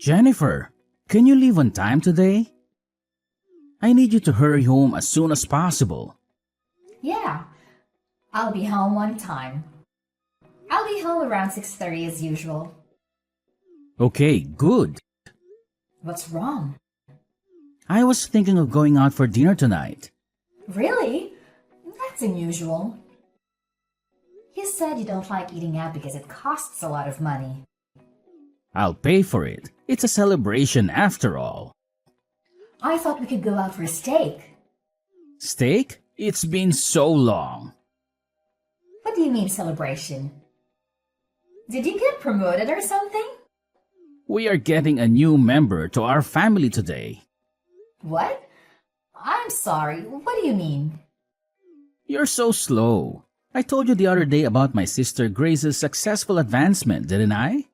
Jennifer, can you leave on time today? I need you to hurry home as soon as possible. Yeah, I'll be home on time. I'll be home around 6:30 as usual. Okay, good. What's wrong? I was thinking of going out for dinner tonight. Really? That's unusual. You said you don't like eating out because it costs a lot of money. I'll pay for it. It's a celebration after all. I thought we could go out for a steak. Steak? It's been so long. What do you mean celebration? Did you get promoted or something? We are getting a new member to our family today. What? I'm sorry, what do you mean? You're so slow. I told you the other day about my sister Grace's successful advancement, didn't I?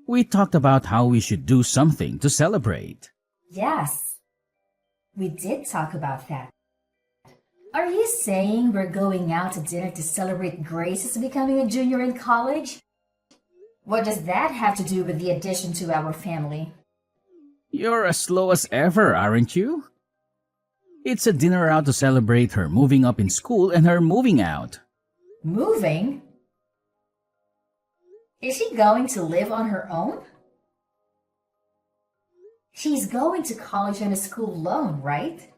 We talked about how we should do something to celebrate. Yes, we did talk about that. Are you saying we're going out to dinner to celebrate Grace's becoming a junior in college? What does that have to do with the addition to our family? You're as slow as ever, aren't you? It's a dinner out to celebrate her moving up in school and her moving out. Moving? Is she going to live on her own? She's going to college on a school loan, right?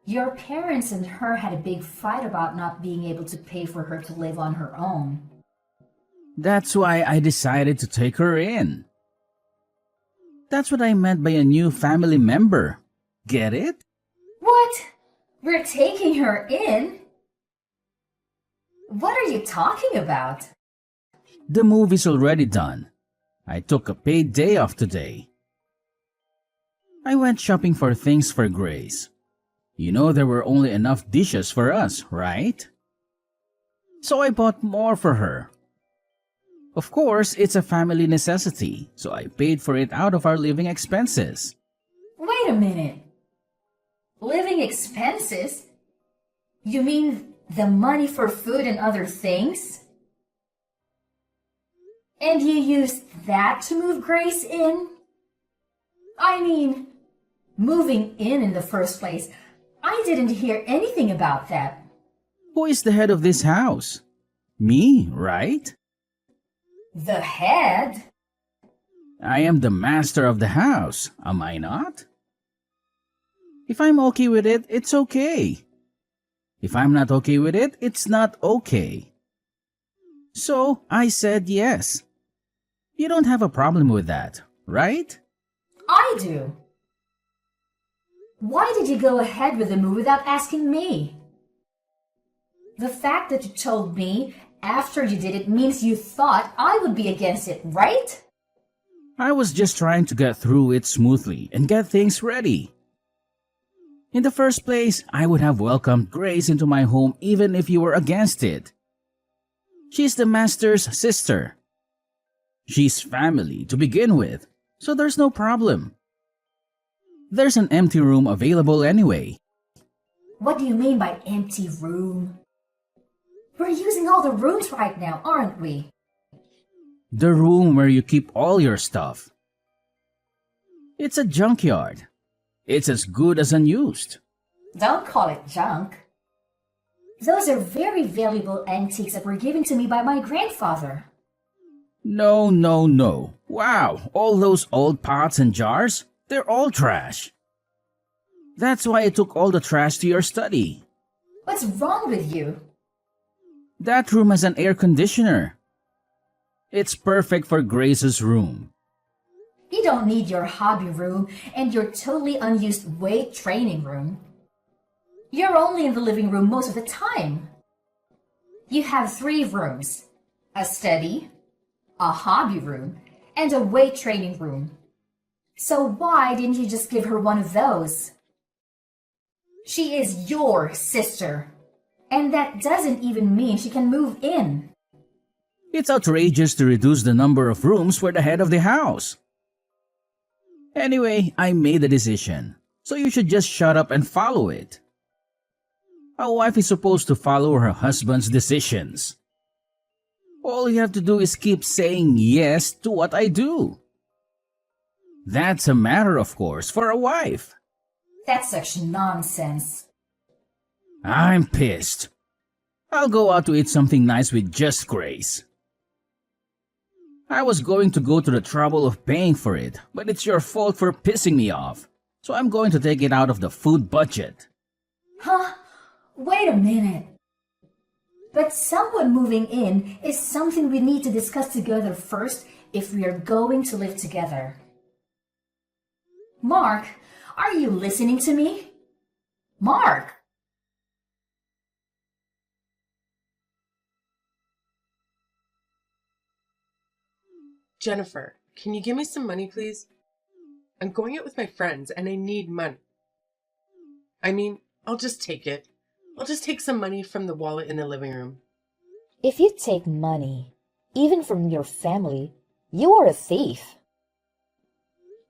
Your parents and her had a big fight about not being able to pay for her to live on her own. That's why I decided to take her in. That's what I meant by a new family member. Get it? What? We're taking her in? What are you talking about? The move is already done. I took a paid day off today. I went shopping for things for Grace. You know there were only enough dishes for us, right? So I bought more for her. Of course, it's a family necessity, so I paid for it out of our living expenses. Wait a minute. Living expenses? You mean the money for food and other things? And you used that to move Grace in? I mean, moving in the first place. I didn't hear anything about that. Who is the head of this house? Me, right? The head? I am the master of the house, am I not? If I'm okay with it, it's okay. If I'm not okay with it, it's not okay. So I said yes. You don't have a problem with that, right? I do. Why did you go ahead with the move without asking me? The fact that you told me after you did it means you thought I would be against it, right? I was just trying to get through it smoothly and get things ready. In the first place, I would have welcomed Grace into my home even if you were against it. She's the master's sister. She's family to begin with, so there's no problem. There's an empty room available anyway. What do you mean by empty room? We're using all the rooms right now, aren't we? The room where you keep all your stuff. It's a junkyard. It's as good as unused. Don't call it junk. Those are very valuable antiques that were given to me by my grandfather. No, no, no. Wow, all those old pots and jars? They're all trash. That's why I took all the trash to your study. What's wrong with you? That room has an air conditioner. It's perfect for Grace's room. You don't need your hobby room and your totally unused weight training room. You're only in the living room most of the time. You have 3 rooms, a study, a hobby room, and a weight training room. So why didn't you just give her one of those? She is your sister, and that doesn't even mean she can move in. It's outrageous to reduce the number of rooms for the head of the house. Anyway, I made a decision, so you should just shut up and follow it. A wife is supposed to follow her husband's decisions. All you have to do is keep saying yes to what I do. That's a matter of course for a wife. That's such nonsense. I'm pissed. I'll go out to eat something nice with just Grace. I was going to go to the trouble of paying for it, but it's your fault for pissing me off. So I'm going to take it out of the food budget. Huh? Wait a minute. But someone moving in is something we need to discuss together first if we are going to live together. Mark, are you listening to me? Mark! Jennifer, can you give me some money, please? I'm going out with my friends and I need money. I mean, I'll just take it. I'll just take some money from the wallet in the living room. If you take money, even from your family, you are a thief.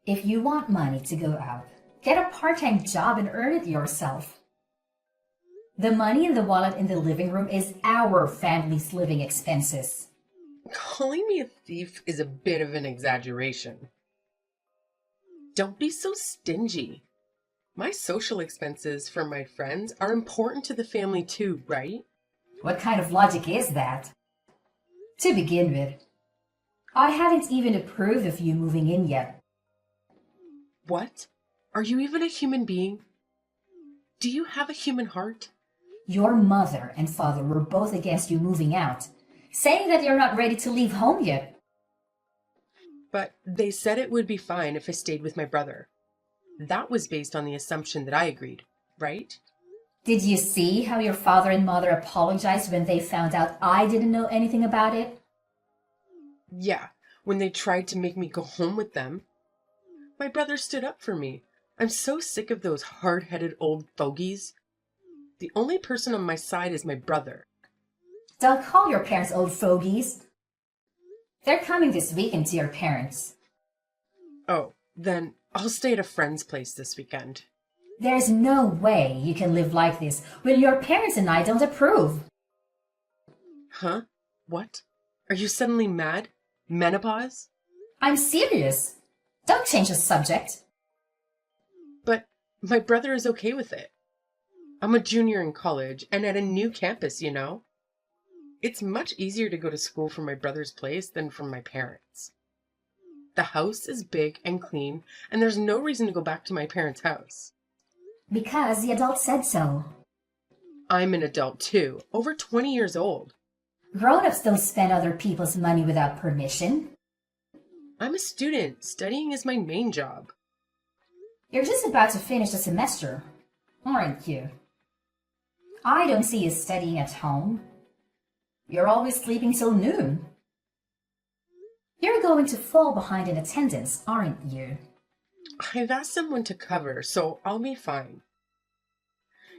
If you want money to go out, get a part-time job and earn it yourself. The money in the wallet in the living room is our family's living expenses. Calling me a thief is a bit of an exaggeration. Don't be so stingy. My social expenses for my friends are important to the family too, right? What kind of logic is that? To begin with, I haven't even approved of you moving in yet. What? Are you even a human being? Do you have a human heart? Your mother and father were both against you moving out, saying that you're not ready to leave home yet. But they said it would be fine if I stayed with my brother. That was based on the assumption that I agreed, right? Did you see how your father and mother apologized when they found out I didn't know anything about it? Yeah, when they tried to make me go home with them. My brother stood up for me. I'm so sick of those hard-headed old fogies. The only person on my side is my brother. Don't call your parents old fogies. They're coming this weekend to your parents. Oh, then I'll stay at a friend's place this weekend. There's no way you can live like this when your parents and I don't approve. Huh? What? Are you suddenly mad? Menopause? I'm serious. Don't change the subject. But my brother is okay with it. I'm a junior in college and at a new campus, you know. It's much easier to go to school from my brother's place than from my parents. The house is big and clean, and there's no reason to go back to my parents' house. Because the adult said so. I'm an adult too, over 20 years old. Grown-ups don't spend other people's money without permission. I'm a student. Studying is my main job. You're just about to finish the semester, aren't you? I don't see you studying at home. You're always sleeping till noon. You're going to fall behind in attendance, aren't you? I've asked someone to cover, so I'll be fine.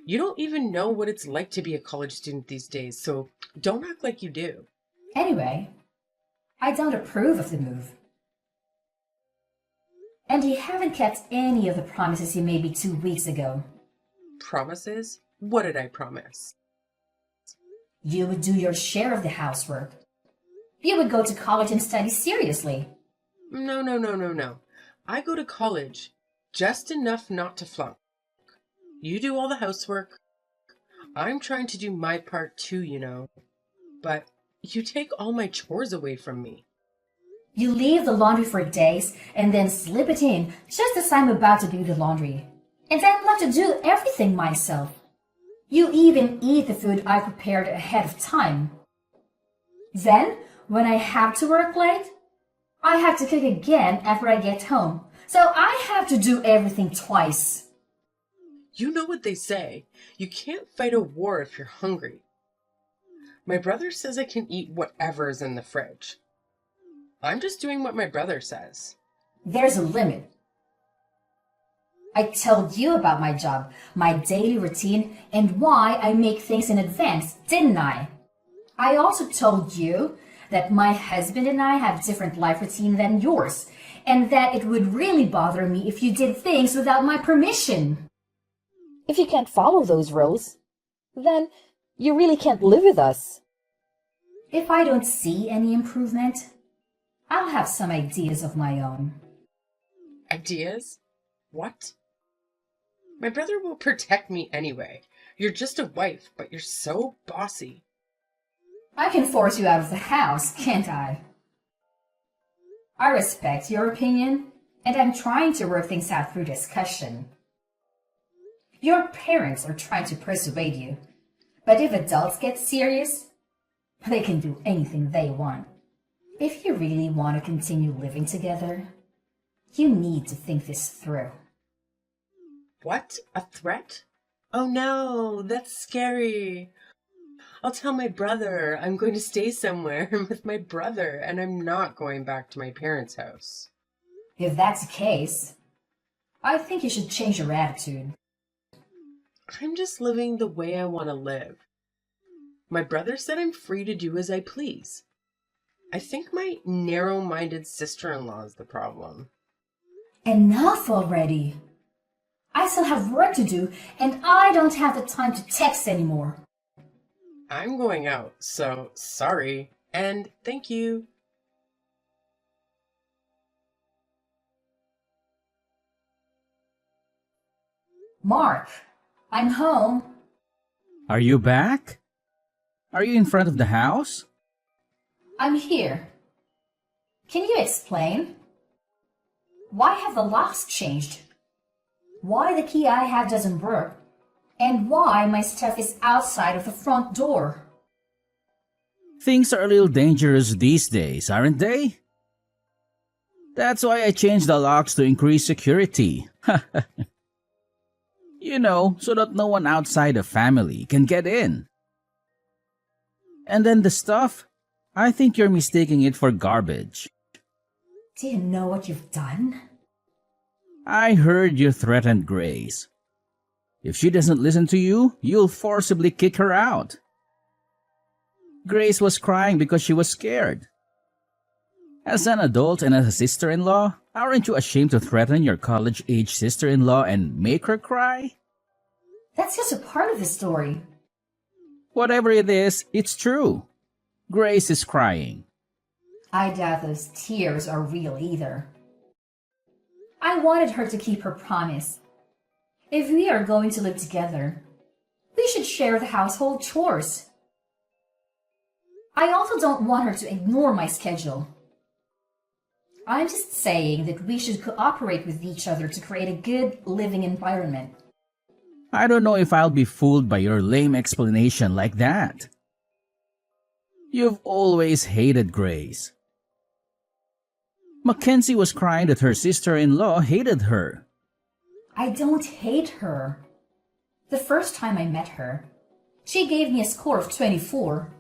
You don't even know what it's like to be a college student these days, so don't act like you do. Anyway, I don't approve of the move. And you haven't kept any of the promises you made me 2 weeks ago. Promises? What did I promise? You would do your share of the housework. You would go to college and study seriously. No. I go to college, just enough not to flunk. You do all the housework. I'm trying to do my part too, you know. But you take all my chores away from me. You leave the laundry for days and then slip it in just as I'm about to do the laundry. And I'm left to do everything myself. You even eat the food I prepared ahead of time. Then, when I have to work late, I have to cook again after I get home. So I have to do everything twice. You know what they say. You can't fight a war if you're hungry. My brother says I can eat whatever is in the fridge. I'm just doing what my brother says. There's a limit. I told you about my job, my daily routine, and why I make things in advance, didn't I? I also told you that my husband and I have different life routine than yours, and that it would really bother me if you did things without my permission. If you can't follow those rules, then you really can't live with us. If I don't see any improvement, I'll have some ideas of my own. Ideas? What? My brother will protect me anyway. You're just a wife, but you're so bossy. I can force you out of the house, can't I? I respect your opinion, and I'm trying to work things out through discussion. Your parents are trying to persuade you, but if adults get serious, they can do anything they want. If you really want to continue living together, you need to think this through. What? A threat? Oh no, that's scary. I'll tell my brother I'm going to stay somewhere with my brother and I'm not going back to my parents' house. If that's the case, I think you should change your attitude. I'm just living the way I want to live. My brother said I'm free to do as I please. I think my narrow-minded sister-in-law is the problem. Enough already! I still have work to do, and I don't have the time to text anymore. I'm going out, so sorry, and thank you. Mark, I'm home. Are you back? Are you in front of the house? I'm here. Can you explain? Why have the locks changed? Why the key I have doesn't work? And why my stuff is outside of the front door? Things are a little dangerous these days, aren't they? That's why I changed the locks to increase security. You know, so that no one outside the family can get in. And then the stuff, I think you're mistaking it for garbage. Do you know what you've done? I heard you threatened Grace. If she doesn't listen to you, you'll forcibly kick her out. Grace was crying because she was scared. As an adult and as a sister-in-law, aren't you ashamed to threaten your college-age sister-in-law and make her cry? That's just a part of the story. Whatever it is, it's true. Grace is crying. I doubt those tears are real either. I wanted her to keep her promise. If we are going to live together, we should share the household chores. I also don't want her to ignore my schedule. I'm just saying that we should cooperate with each other to create a good living environment. I don't know if I'll be fooled by your lame explanation like that. You've always hated Grace. Mackenzie was crying that her sister-in-law hated her. I don't hate her. The first time I met her, she gave me a score of 24.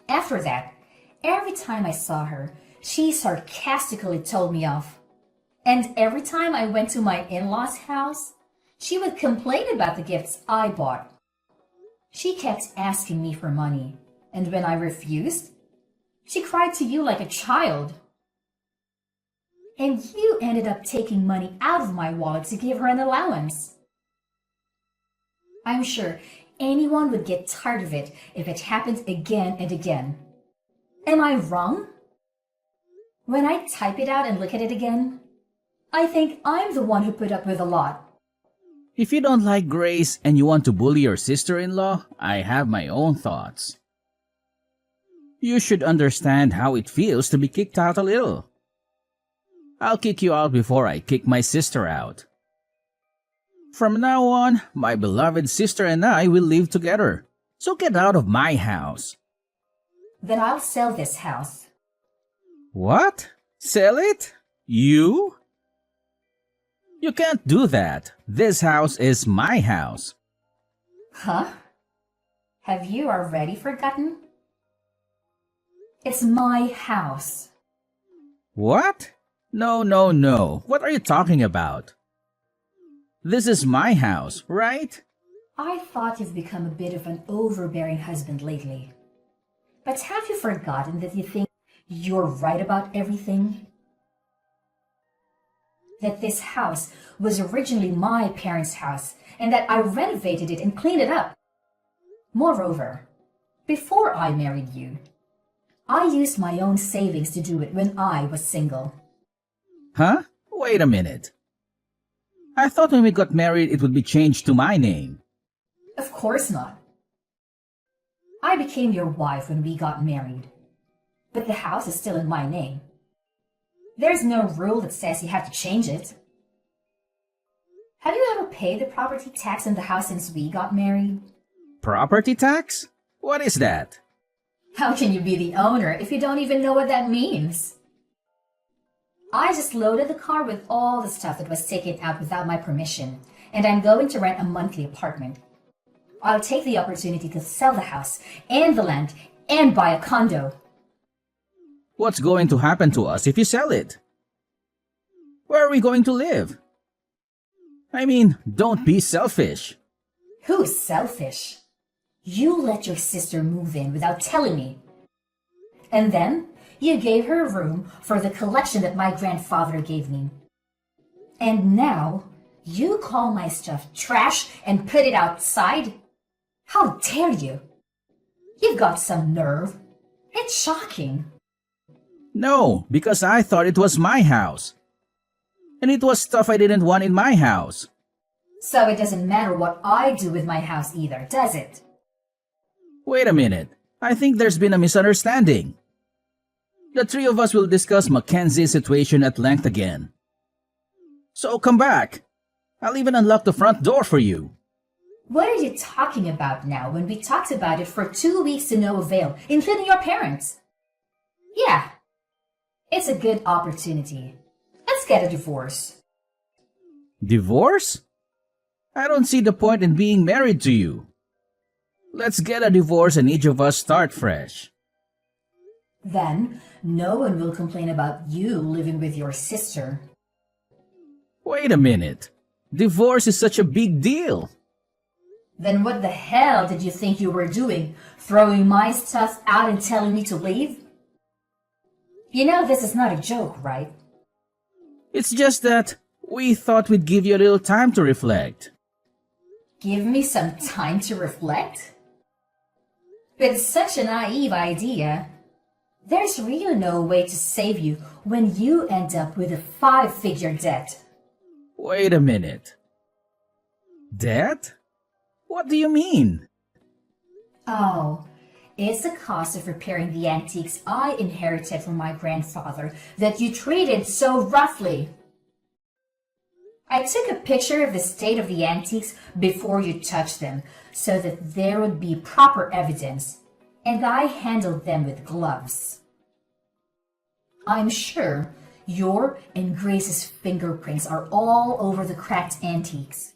After that, every time I saw her, she sarcastically told me off. And every time I went to my in-laws' house, she would complain about the gifts I bought. She kept asking me for money, and when I refused, she cried to you like a child. And you ended up taking money out of my wallet to give her an allowance. I'm sure anyone would get tired of it if it happened again and again. Am I wrong? When I type it out and look at it again, I think I'm the one who put up with a lot. If you don't like Grace and you want to bully your sister-in-law, I have my own thoughts. You should understand how it feels to be kicked out a little. I'll kick you out before I kick my sister out. From now on, my beloved sister and I will live together. So get out of my house. Then I'll sell this house. What? Sell it? You? You can't do that. This house is my house. Huh? Have you already forgotten? It's my house. What? No, no, no. What are you talking about? This is my house, right? I thought you've become a bit of an overbearing husband lately. But have you forgotten that you think you're right about everything? That this house was originally my parents' house and that I renovated it and cleaned it up. Moreover, before I married you, I used my own savings to do it when I was single. Huh? Wait a minute. I thought when we got married it would be changed to my name. Of course not. I became your wife when we got married, but the house is still in my name. There's no rule that says you have to change it. Have you ever paid the property tax on the house since we got married? Property tax? What is that? How can you be the owner if you don't even know what that means? I just loaded the car with all the stuff that was taken out without my permission, and I'm going to rent a monthly apartment. I'll take the opportunity to sell the house and the land and buy a condo. What's going to happen to us if you sell it? Where are we going to live? I mean, don't be selfish. Who's selfish? You let your sister move in without telling me. And then you gave her a room for the collection that my grandfather gave me. And now you call my stuff trash and put it outside? How dare you? You've got some nerve. It's shocking. No, because I thought it was my house. And it was stuff I didn't want in my house. So it doesn't matter what I do with my house either, does it? Wait a minute. I think there's been a misunderstanding. The three of us will discuss Mackenzie's situation at length again. So come back. I'll even unlock the front door for you. What are you talking about now when we talked about it for 2 weeks to no avail, including your parents? Yeah, it's a good opportunity. Let's get a divorce. Divorce? I don't see the point in being married to you. Let's get a divorce and each of us start fresh. Then no one will complain about you living with your sister. Wait a minute. Divorce is such a big deal. Then what the hell did you think you were doing? Throwing my stuff out and telling me to leave? You know this is not a joke, right? It's just that we thought we'd give you a little time to reflect. Give me some time to reflect? With such a naive idea, there's really no way to save you when you end up with a 5-figure debt. Wait a minute. Debt? What do you mean? Oh, it's the cost of repairing the antiques I inherited from my grandfather that you treated so roughly. I took a picture of the state of the antiques before you touched them so that there would be proper evidence, and I handled them with gloves. I'm sure your and Grace's fingerprints are all over the cracked antiques.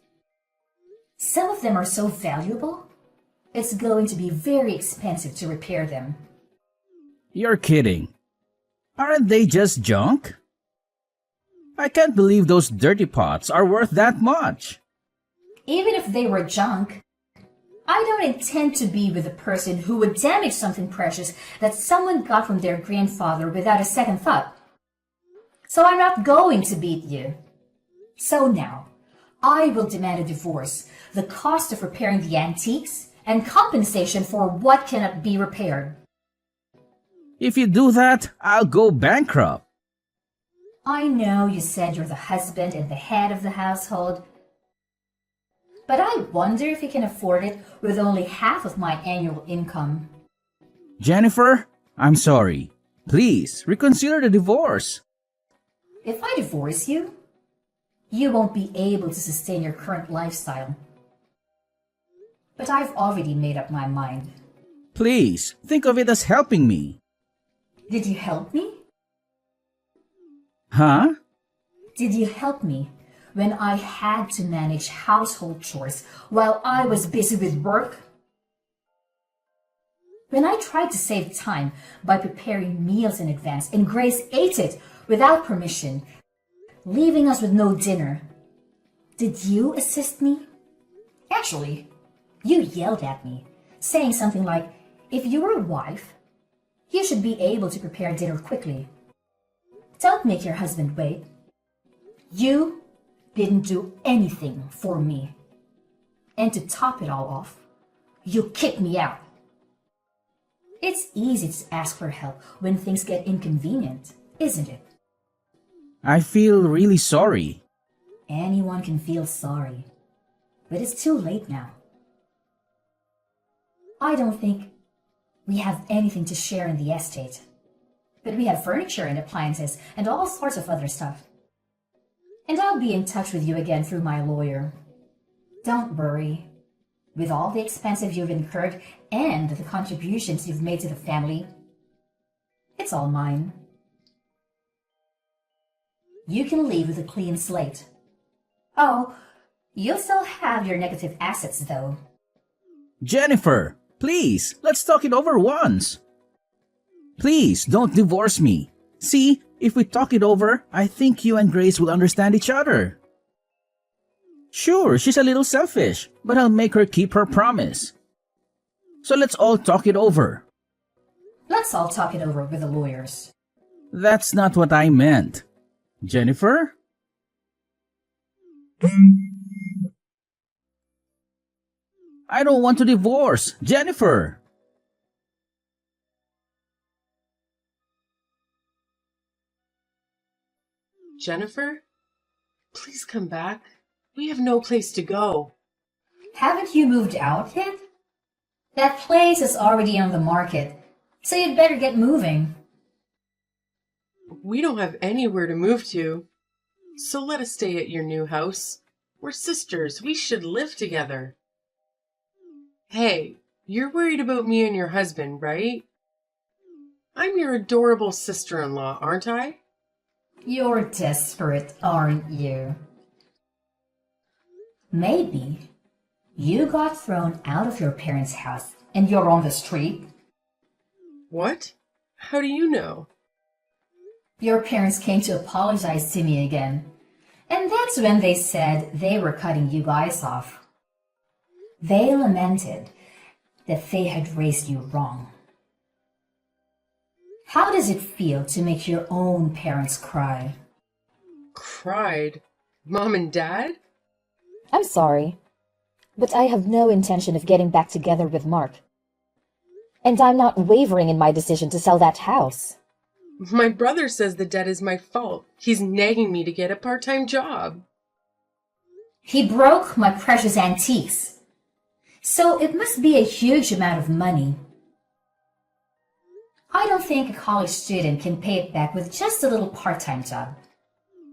Some of them are so valuable, it's going to be very expensive to repair them. You're kidding. Aren't they just junk? I can't believe those dirty pots are worth that much. Even if they were junk, I don't intend to be with a person who would damage something precious that someone got from their grandfather without a second thought. So I'm not going to beat you. So now, I will demand a divorce, the cost of repairing the antiques, and compensation for what cannot be repaired. If you do that, I'll go bankrupt. I know you said you're the husband and the head of the household, but I wonder if you can afford it with only half of my annual income. Jennifer, I'm sorry. Please, reconsider the divorce. If I divorce you, you won't be able to sustain your current lifestyle. But I've already made up my mind. Please, think of it as helping me. Did you help me? Huh? Did you help me when I had to manage household chores while I was busy with work? When I tried to save time by preparing meals in advance and Grace ate it without permission, leaving us with no dinner, did you assist me? Actually, you yelled at me, saying something like, if you were a wife, you should be able to prepare dinner quickly. Don't make your husband wait. You didn't do anything for me. And to top it all off, you kicked me out. It's easy to ask for help when things get inconvenient, isn't it? I feel really sorry. Anyone can feel sorry, but it's too late now. I don't think we have anything to share in the estate, but we have furniture and appliances and all sorts of other stuff. And I'll be in touch with you again through my lawyer. Don't worry. With all the expenses you've incurred and the contributions you've made to the family, it's all mine. You can leave with a clean slate. Oh, you'll still have your negative assets, though. Jennifer, please, let's talk it over once. Please, don't divorce me. See, if we talk it over, I think you and Grace will understand each other. Sure, she's a little selfish, but I'll make her keep her promise. So let's all talk it over. Let's all talk it over with the lawyers. That's not what I meant. Jennifer? I don't want to divorce. Jennifer! Jennifer? Please come back. We have no place to go. Haven't you moved out yet? That place is already on the market, so you'd better get moving. We don't have anywhere to move to. So let us stay at your new house. We're sisters. We should live together. Hey, you're worried about me and your husband, right? I'm your adorable sister-in-law, aren't I? You're desperate, aren't you? Maybe you got thrown out of your parents' house and you're on the street. What? How do you know? Your parents came to apologize to me again, and that's when they said they were cutting you guys off. They lamented that they had raised you wrong. How does it feel to make your own parents cry? Cried? Mom and Dad? I'm sorry, but I have no intention of getting back together with Mark. And I'm not wavering in my decision to sell that house. My brother says the debt is my fault. He's nagging me to get a part-time job. He broke my precious antiques, so it must be a huge amount of money. I don't think a college student can pay it back with just a little part-time job.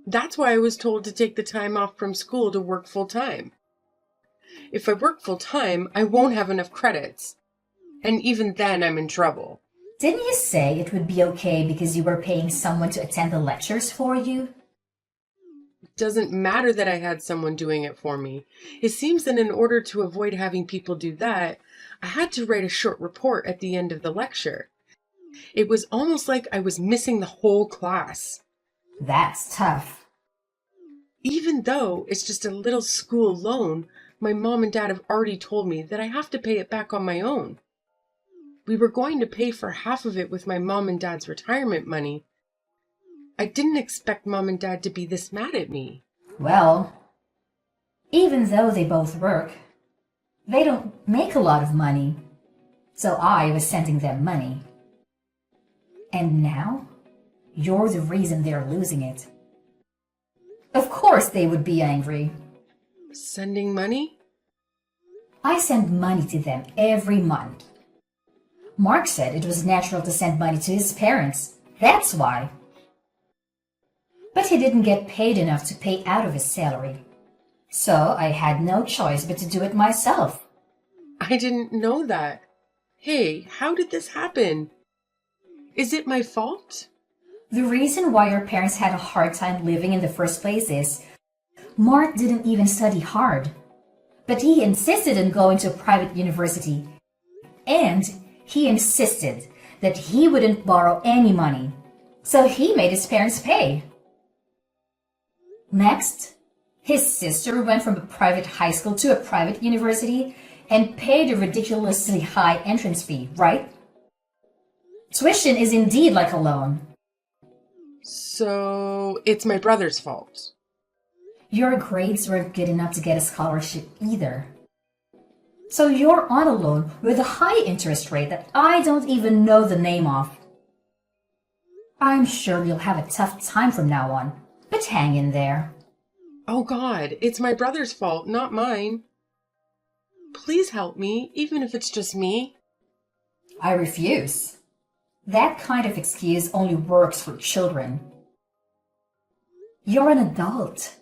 That's why I was told to take the time off from school to work full-time. If I work full-time, I won't have enough credits. And even then, I'm in trouble. Didn't you say it would be okay because you were paying someone to attend the lectures for you? It doesn't matter that I had someone doing it for me. It seems that in order to avoid having people do that, I had to write a short report at the end of the lecture. It was almost like I was missing the whole class. That's tough. Even though it's just a little school loan, my mom and dad have already told me that I have to pay it back on my own. We were going to pay for half of it with my mom and dad's retirement money. I didn't expect mom and dad to be this mad at me. Well, even though they both work, they don't make a lot of money. So I was sending them money. And now, you're the reason they're losing it. Of course they would be angry. Sending money? I send money to them every month. Mark said it was natural to send money to his parents. That's why. But he didn't get paid enough to pay out of his salary. So I had no choice but to do it myself. I didn't know that. Hey, how did this happen? Is it my fault? The reason why your parents had a hard time living in the first place is Mark didn't even study hard. But he insisted on going to a private university. And he insisted that he wouldn't borrow any money. So he made his parents pay. Next, his sister went from a private high school to a private university and paid a ridiculously high entrance fee, right? Tuition is indeed like a loan. So it's my brother's fault. Your grades weren't good enough to get a scholarship either. So you're on a loan with a high interest rate that I don't even know the name of. I'm sure you'll have a tough time from now on. But hang in there. Oh God, it's my brother's fault, not mine. Please help me, even if it's just me. I refuse. That kind of excuse only works for children. You're an adult.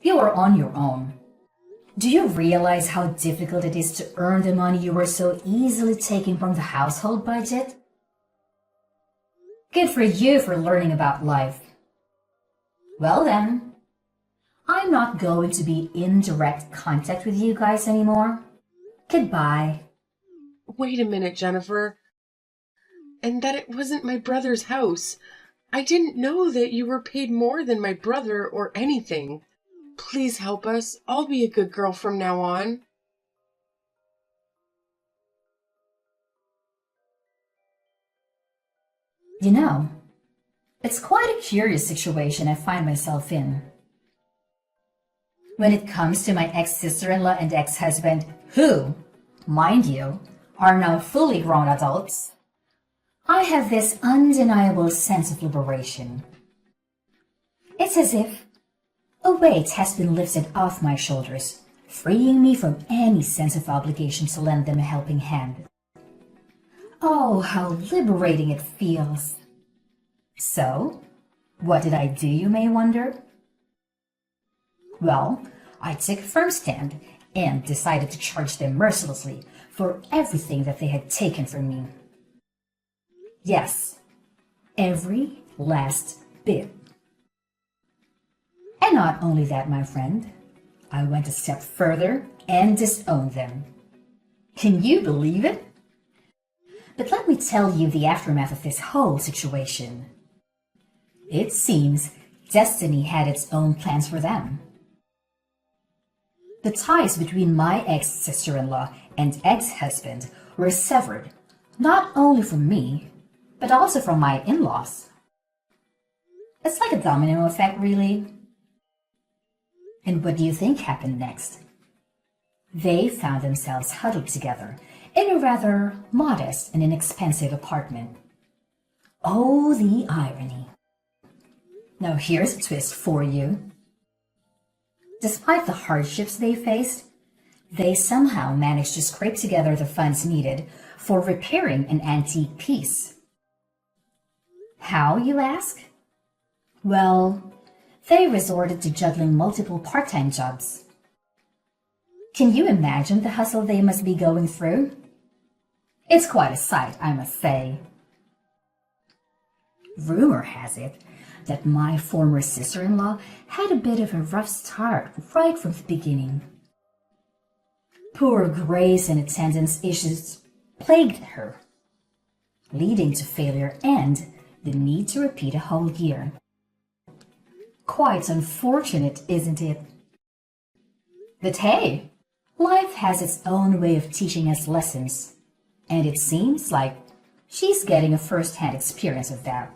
You are on your own. Do you realize how difficult it is to earn the money you were so easily taking from the household budget? Good for you for learning about life. Well then, I'm not going to be in direct contact with you guys anymore. Goodbye. Wait a minute, Jennifer. And that it wasn't my brother's house. I didn't know that you were paid more than my brother or anything. Please help us. I'll be a good girl from now on. You know, it's quite a curious situation I find myself in. When it comes to my ex-sister-in-law and ex-husband, who, mind you, are now fully grown adults, I have this undeniable sense of liberation. It's as if a weight has been lifted off my shoulders, freeing me from any sense of obligation to lend them a helping hand. Oh, how liberating it feels. So, what did I do, you may wonder? Well, I took a firm stand and decided to charge them mercilessly for everything that they had taken from me. Yes, every last bit. And not only that, my friend, I went a step further and disowned them. Can you believe it? But let me tell you the aftermath of this whole situation. It seems destiny had its own plans for them. The ties between my ex-sister-in-law and ex-husband were severed, not only from me, but also from my in-laws. It's like a domino effect, really. And what do you think happened next? They found themselves huddled together in a rather modest and inexpensive apartment. Oh, the irony. Now here's a twist for you. Despite the hardships they faced, they somehow managed to scrape together the funds needed for repairing an antique piece. How, you ask? Well, they resorted to juggling multiple part-time jobs. Can you imagine the hustle they must be going through? It's quite a sight, I must say. Rumor has it that my former sister-in-law had a bit of a rough start right from the beginning. Poor grace and attendance issues plagued her, leading to failure and the need to repeat a whole year. Quite unfortunate, isn't it? But hey, life has its own way of teaching us lessons, and it seems like she's getting a first-hand experience of that.